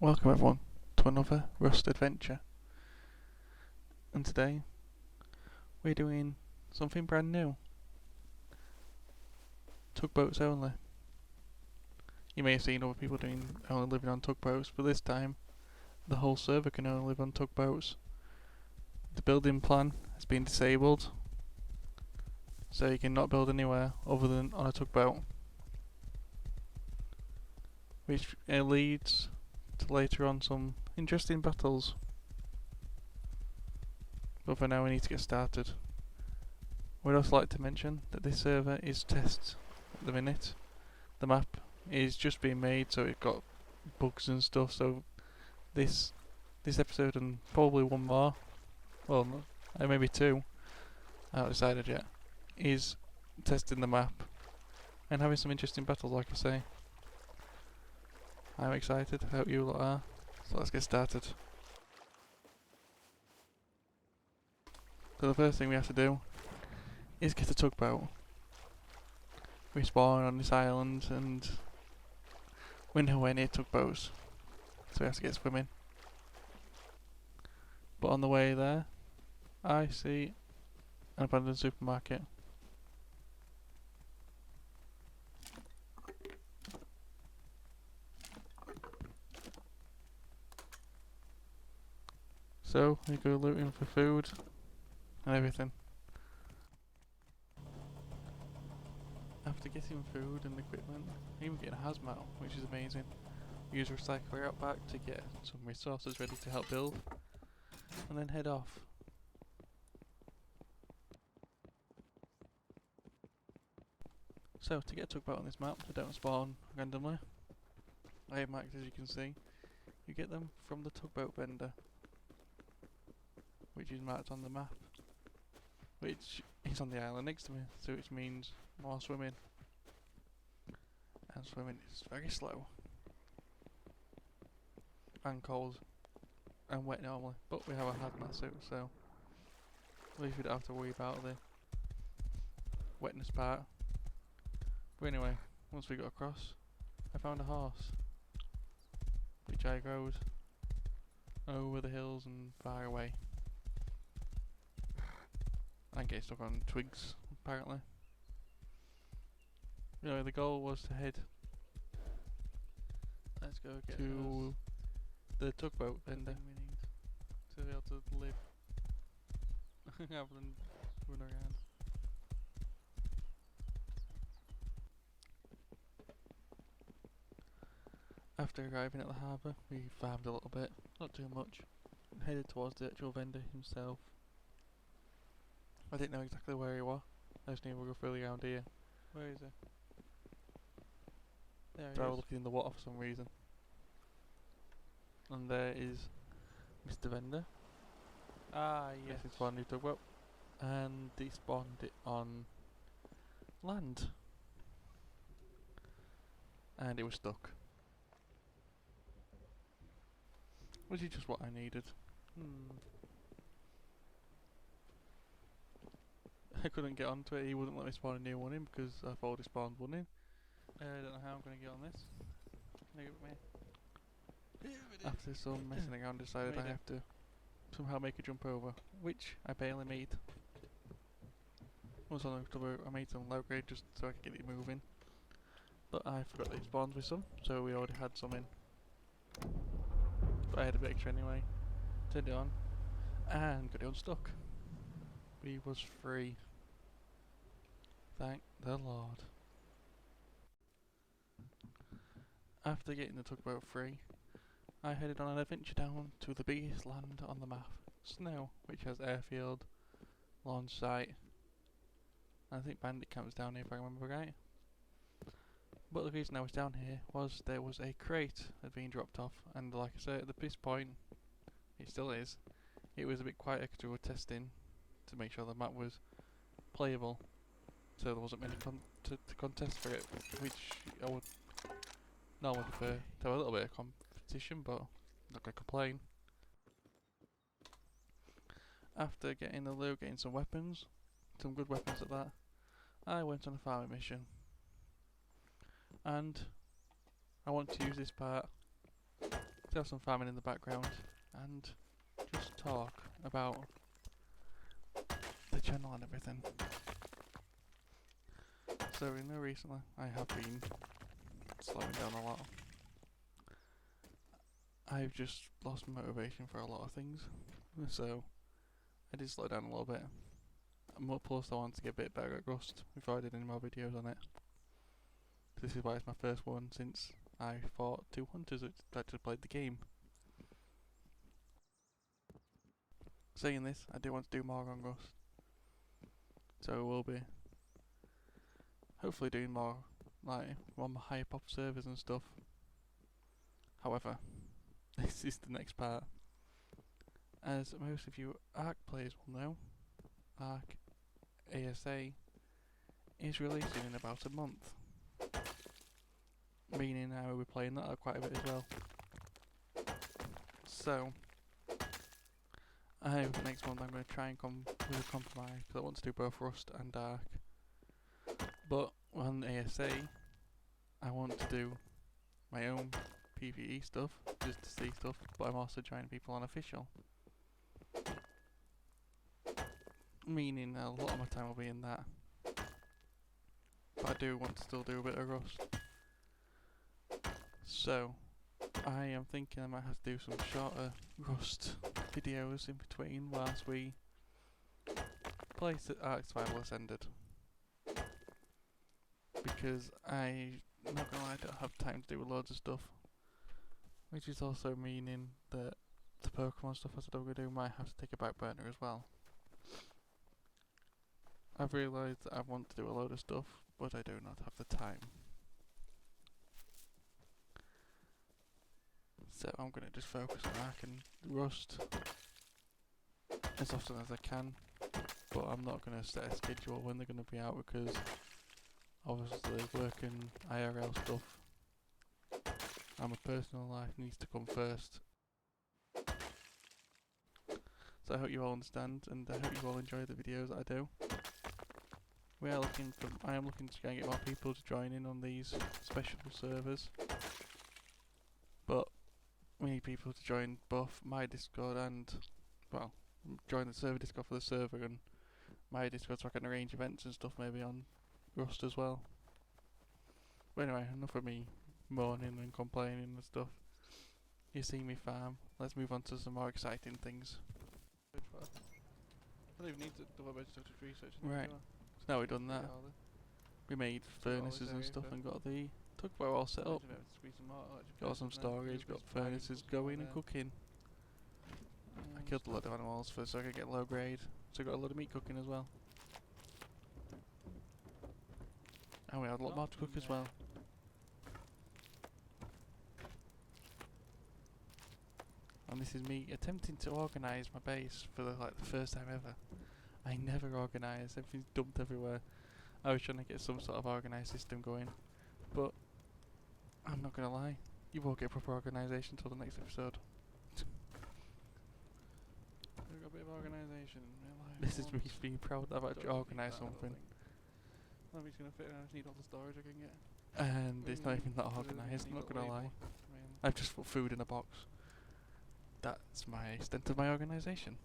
Welcome everyone to another Rust adventure, and today we're doing something brand new. Tugboats only. You may have seen other people only living on tugboats, but this time the whole server can only live on tugboats. The building plan has been disabled, so you cannot build anywhere other than on a tugboat, which leads to later on some interesting battles. But for now we need to get started. We'd also like to mention that this server is test at the minute. The map is just being made, so it got bugs and stuff, so this episode and probably one more, well maybe two, I haven't decided yet, is testing the map and having some interesting battles, like I say. I'm excited, I hope you lot are, so let's get started. So the first thing we have to do is get a tugboat. We spawn on this island and we're nowhere near tugboats, so we have to get swimming. But on the way there, I see an abandoned supermarket. So we go looting for food and everything. After getting food and equipment, even getting a hazmat, which is amazing, we use a recycler out back to get some resources ready to help build, and then head off. So to get a tugboat on this map, they don't spawn randomly. I have marked, as you can see. You get them from the tugboat vendor, which is marked on the map, which is on the island next to me, so which means more swimming. And swimming is very slow and cold and wet normally, but we have a hazmat suit, so at least we don't have to worry about the wetness part. But anyway, once we got across, I found a horse, which I rode over the hills and far away. And get stuck on twigs, apparently. Anyway, the goal was to head to the tugboat vendor to be able to live rather than run around. After arriving at the harbour, we farmed a little bit, not too much, and headed towards the actual vendor himself. I didn't know exactly where he was. I just knew we were fully around here. Where is he? There he is. I was looking in the water for some reason. And there is Mr. Vendor. Ah, yes. He spawned a new tugboat. And he spawned it on land. And it was stuck. Which is just what I needed. I couldn't get onto it, he wouldn't let me spawn a new one in because I've already spawned one in. I don't know how I'm going to get on this. Leave it with me. After some messing around, decided I have to somehow make a jump over, which I barely made. Once on October, I made some low grade just so I could get it moving. But I forgot that it spawns with some, so we already had some in. But I had a bit extra anyway. Turned it on, and got it unstuck. We was free. Thank the Lord. After getting the tugboat free, I headed on an adventure down to the biggest land on the map, Snow, which has airfield, launch site, and I think bandit camps down here if I remember right. But the reason I was down here was there was a crate that had been dropped off, and like I said, at this point, it still is, it was a bit quiet because we were testing to make sure the map was playable, so there wasn't many to contest for it, which I would normally prefer to have a little bit of competition, but I'm not going to complain. After getting the loot, getting some weapons, some good weapons at that, I went on a farming mission. And I want to use this part to have some farming in the background and just talk about the channel and everything. So recently I have been slowing down a lot. I've just lost motivation for a lot of things, so I did slow down a little bit. Plus I wanted to get a bit better at Rust before I did any more videos on it. This is why it's my first one since I fought 2 hunters that actually played the game. Saying this, I do want to do more on Rust, so we'll be hopefully doing more like on my higher pop servers and stuff. However, this is the next part. As most of you Ark players will know, Ark ASA is releasing in about a month, meaning I will be playing that quite a bit as well. So, next month I'm going to try and come with a compromise because I want to do both Rust and Ark. But on ASA, I want to do my own PvE stuff, just to see stuff, but I'm also joining people on official. Meaning a lot of my time will be in that. But I do want to still do a bit of Rust. So, I am thinking I might have to do some shorter Rust videos in between whilst we play Ark Survival Ascended. Because I'm not gonna lie, I don't have time to do loads of stuff. Which is also meaning that the Pokemon stuff I said I'm going to do might have to take a back burner as well. I've realised that I want to do a load of stuff, but I do not have the time. So I'm going to just focus on Ark and Rust as often as I can, but I'm not going to set a schedule when they're going to be out because obviously working IRL stuff and my personal life needs to come first. So I hope you all understand and I hope you all enjoy the videos that I do. I am looking to try and get more people to join in on these special servers, but we need people to join both my Discord and, well, join the server Discord for the server and my Discord so I can arrange events and stuff maybe on Rust as well. But anyway, enough of me moaning and complaining and stuff. You see me farm, let's move on to some more exciting things. I don't even need to do a vegetative research. Right. So now we've done that, we made furnaces and stuff and got the tugboat all set up. Got some storage, got furnaces going and cooking. I killed a lot of animals so I could get low grade, so I got a lot of meat cooking as well. And we had a lot more to cook as well. And this is me attempting to organise my base for the first time ever. I never organise, everything's dumped everywhere. I was trying to get some sort of organised system going, but I'm not gonna lie, you won't get proper organisation until the next episode. We've got a bit of organisation in real life. This is me being proud that I've actually organised something. Nobody's gonna fit in, I just need all the storage I can get. And it's not even that organised, I'm not gonna lie. I've just put food in a box. That's my extent of my organisation.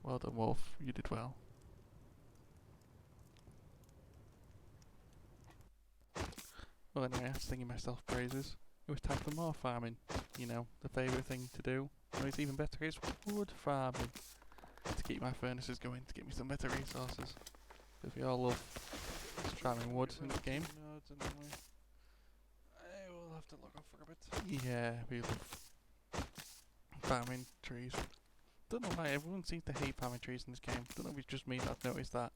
Well done, Wolf, you did well. Well anyway, after singing myself praises, it was time for more farming. You know, the favourite thing to do. No, it's even better, it's wood farming. To keep my furnaces going, to get me some better resources. Because we all love farming wood in this game. I will have to log off for a bit. Yeah, we love farming trees. Don't know why, everyone seems to hate farming trees in this game. Don't know if it's just me that's noticed that.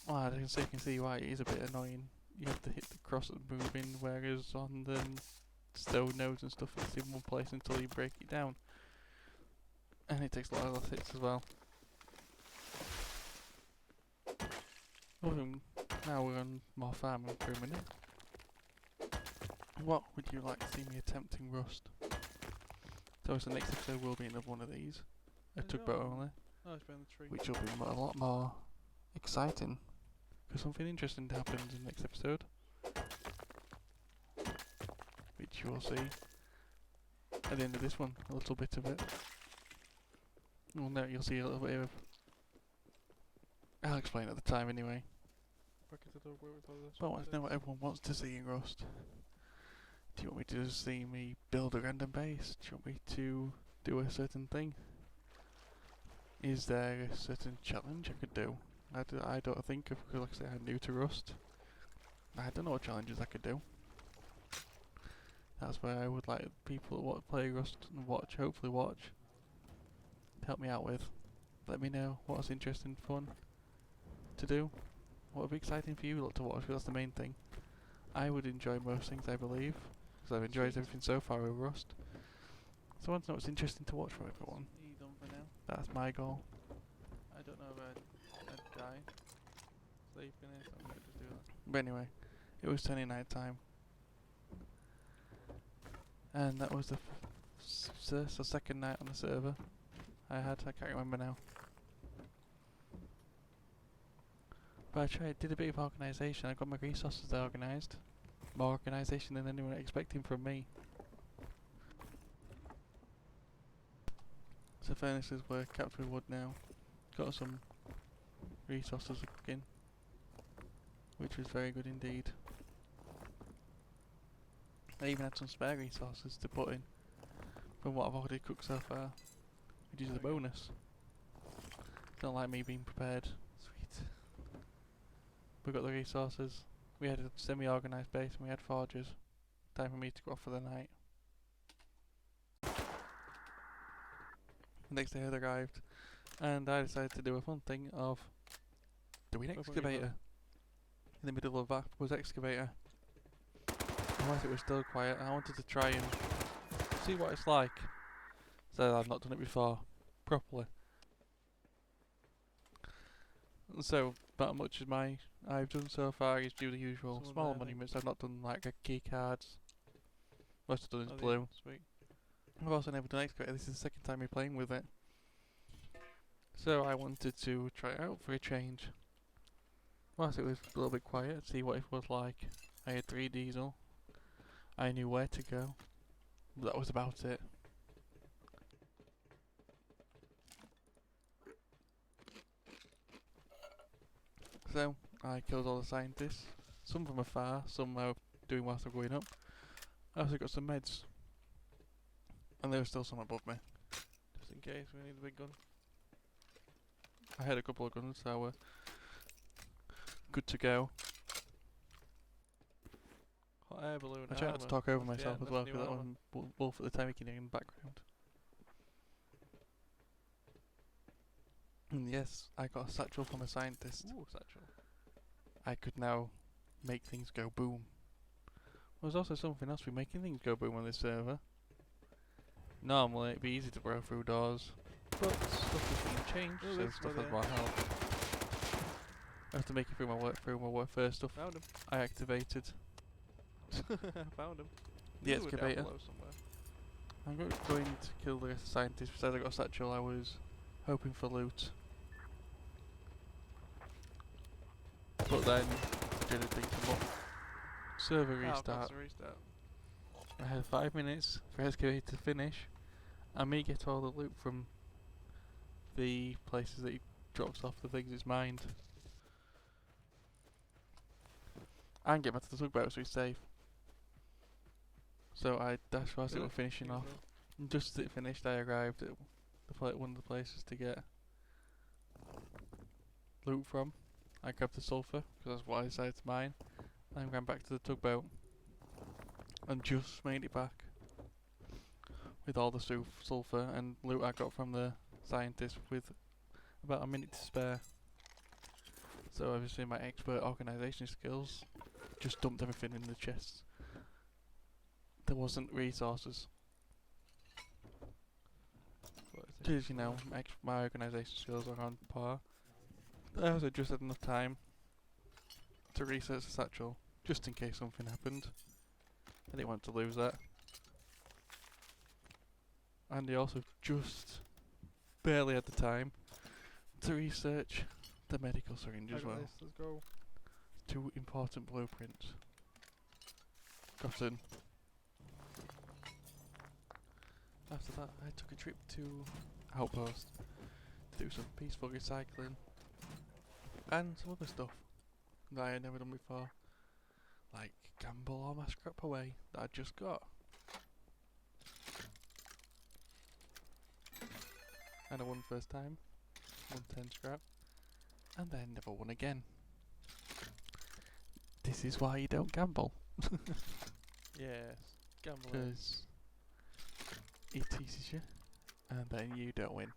I can see why it is a bit annoying. You have to hit the cross and move in, whereas on the stone nodes and stuff it's in one place until you break it down. And it takes a lot of hits as well. Now we're on more farming for a minute. What would you like to see me attempting Rust? So the next episode will be another one of these. A tugboat only. Which will be a lot more exciting. Because something interesting happens in the next episode. which you will see at the end of this one, a little bit of it. Well, no, you'll see a little bit of. I'll explain at the time anyway. Back into the tugboat with all this. But I want to know what everyone wants to see in Rust. Do you want me to just see me build a random base? Do you want me to do a certain thing? Is there a certain challenge I could do? I don't think of, because like I say, I'm new to Rust. I don't know what challenges I could do. That's where I would like people that play Rust and watch, hopefully watch, to help me out with. Let me know what's interesting, fun to do. What would be exciting for you lot to watch, because that's the main thing. I would enjoy most things, I believe, because I've enjoyed everything so far with Rust. So I want to know what's interesting to watch for everyone. Are you done for now? That's my goal. I don't know if I'd die sleeping here, so I'm gonna just do that. But anyway, it was turning night time. And that was the first or second night on the server I can't remember now. But I did a bit of organisation. I got my resources organised. More organisation than anyone expecting from me. So furnaces were capped with wood now. Got some resources again, which was very good indeed. I even had some spare resources to put in from what I've already cooked so far, which is a bonus. It's not like me being prepared. Sweet. We got the resources. We had a semi-organised base and we had forges. Time for me to go off for the night. The next day had arrived and I decided to do a fun thing of doing an excavator. In the middle of that was excavator. Whilst it was still quiet, I wanted to try and see what it's like. So I've not done it before, properly. So about much as I've done so far is do the usual Someone smaller there, monuments. I've not done like key cards. Most I've done is Oh, blue. Sweet. I've also never done excavator. This is the second time we're playing with it. So I wanted to try it out for a change. Whilst it was a little bit quiet, see what it was like. I had 3 diesel. I knew where to go. But that was about it. So I killed all the scientists. Some from afar, some I was doing whilst I'm going up. I also got some meds. And there was still some above me. Just in case we need a big gun. I had a couple of guns, so we're good to go. Hot air balloon. I tried not to talk over myself yeah, as well, that's because new that armor. one Wolf at the time you can hear in the background. And yes, I got a satchel from a scientist. Ooh, satchel. I could now make things go boom. There's also something else with making things go boom on this server. Normally it'd be easy to blow through doors, but stuff is being changed, Oh, so that's stuff where has they are. more help. I have to make it through my work first stuff. Found him. I activated Found him. the Knew they were down excavator. below somewhere. I'm going to kill the scientist. Besides I got a satchel, I was hoping for loot. But then, did a thing come up. Server Oh, restart. that's a restart. I had 5 minutes for excavator to finish, and me get all the loot from the places that he drops off the things it's mined. And get back to the tugboat so he's safe. So I dashed whilst it was finishing off. And just as it finished, I arrived at one of the places to get loot from. I grabbed the sulphur, because that's what I decided to mine, and ran back to the tugboat. And just made it back. With all the sulphur and loot I got from the scientist with about a minute to spare. So obviously my expert organisation skills just dumped everything in the chests. There wasn't resources. As you know, my organisation skills are on par. I also just had enough time to research the satchel, just in case something happened. I didn't want to lose that. And I also just barely had the time to research the medical syringe as well. Let's go. 2 important blueprints. Gotten. After that, I took a trip to Outpost to do some peaceful recycling and some other stuff that I had never done before, like gamble all my scrap away that I just got. And I won first time, won 10 scrap, and then never won again. This is why you don't gamble, Yes. Gambling. because it teases you, and then you don't win.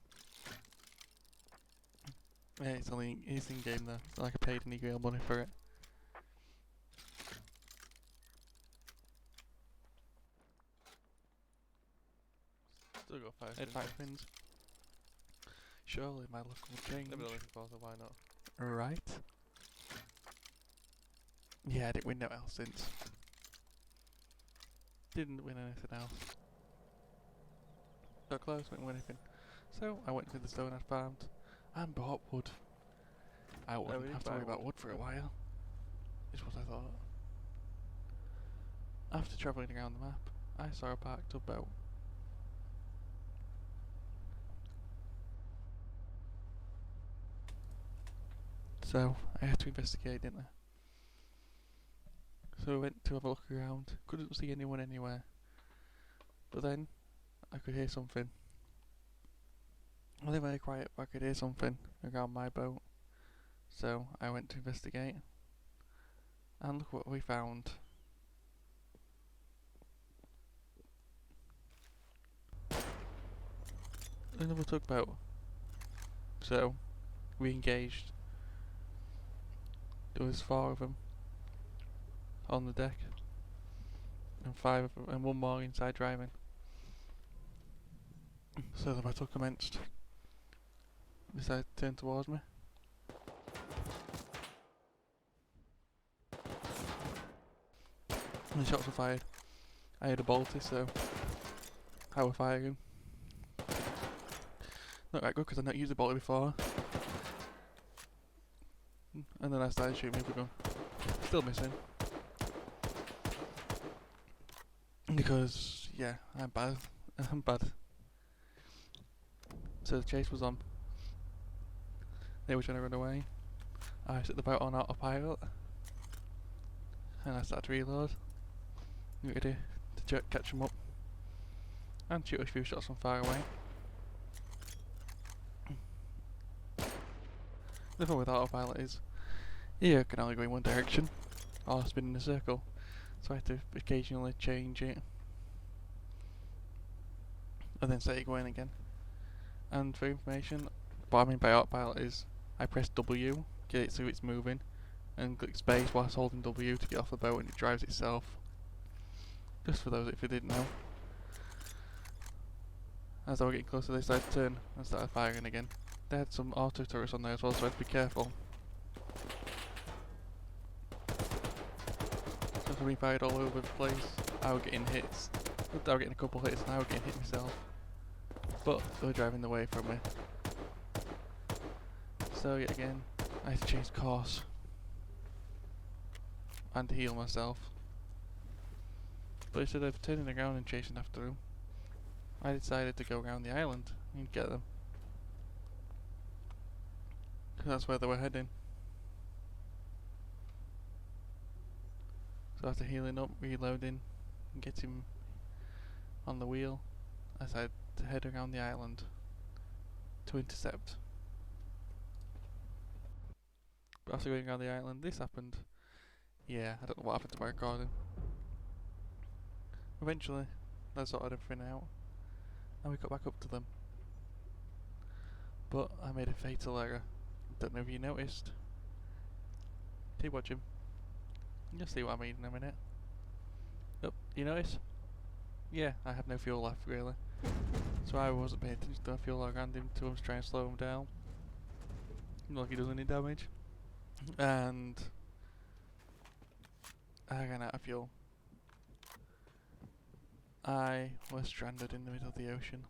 Yeah, it's in game though. It's not like I paid any real money for it. Still got 5 I had spins. 5 spins. Surely my luck will change. Never done this before, so why not? Right. Yeah, I didn't win no else since. Didn't win anything else. Got close, didn't win anything. So I went to the stone I'd farmed and bought wood. I we wouldn't did have to buy worry about wood. wood for a while, is what I thought. After travelling around the map, I saw a parked tugboat. So I had to investigate, didn't I? So I went to have a look around, couldn't see anyone anywhere. But then I could hear something. I live very quiet, but I could hear something around my boat. So I went to investigate, and look what we found. Another tugboat. So we engaged. There was 4 of them on the deck, and 5 of them, and 1 more inside driving. So the battle commenced. Decided to turn towards me. And the shots were fired. I had a bolty, so I was firing. Not that good because I'd not used a bolty before. And then I started shooting with a gun. Still missing. Because, yeah, I'm bad. I'm bad. So the chase was on. They were trying to run away. I set the boat on autopilot. And I started to reload. Ready to catch them up. And shoot a few shots from far away. The thing with autopilot is, you can only go in one direction, or spin in a circle. So I have to occasionally change it. And then set it going again. And for information, what I mean by autopilot is, I press W, get it so it's moving, and click space whilst holding W to get off the boat and it drives itself. Just for those if you didn't know. As I was getting closer they started to turn and started firing again. They had some auto turrets on there as well, so I had to be careful. So if we fired all over the place, I was getting hits. I was getting a couple hits and I was getting hit myself. But they were driving away from me. So yet again, I had to change course. And heal myself. But instead of turning around and chasing after them, I decided to go around the island and get them. Because that's where they were heading. So after healing up, reloading, and getting on the wheel, I decided to head around the island to intercept. But after going around the island, this happened. Yeah, I don't know what happened to my recording. Eventually, I sorted everything out, and we got back up to them. But I made a fatal error. Don't know if you noticed. Keep watching. You'll see what I mean in a minute. Oh, you notice? Yeah, I have no fuel left really. So I wasn't paying attention to the fuel around him to try and slow him down. Not like he does any damage. And I ran out of fuel. I was stranded in the middle of the ocean.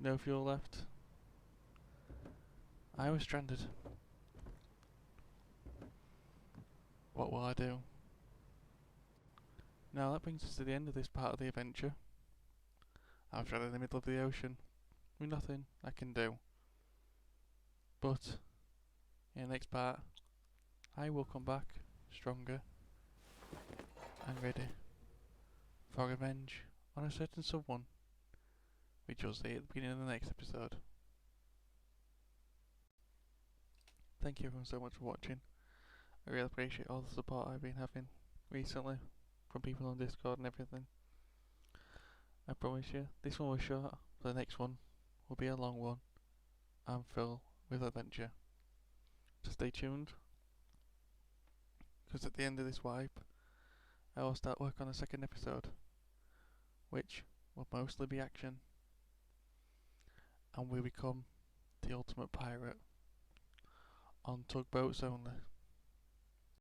No fuel left. I was stranded. What will I do? Now that brings us to the end of this part of the adventure. I'm stranded in the middle of the ocean, with nothing I can do. But in the next part, I will come back stronger and ready for revenge on a certain someone, which you'll see at the beginning of the next episode. Thank you everyone so much for watching. I really appreciate all the support I've been having recently from people on Discord and everything. I promise you, this one was short, but the next one will be a long one and filled with adventure. So stay tuned, because at the end of this wipe, I will start work on a second episode, which will mostly be action, and we become the ultimate pirate on tugboats only.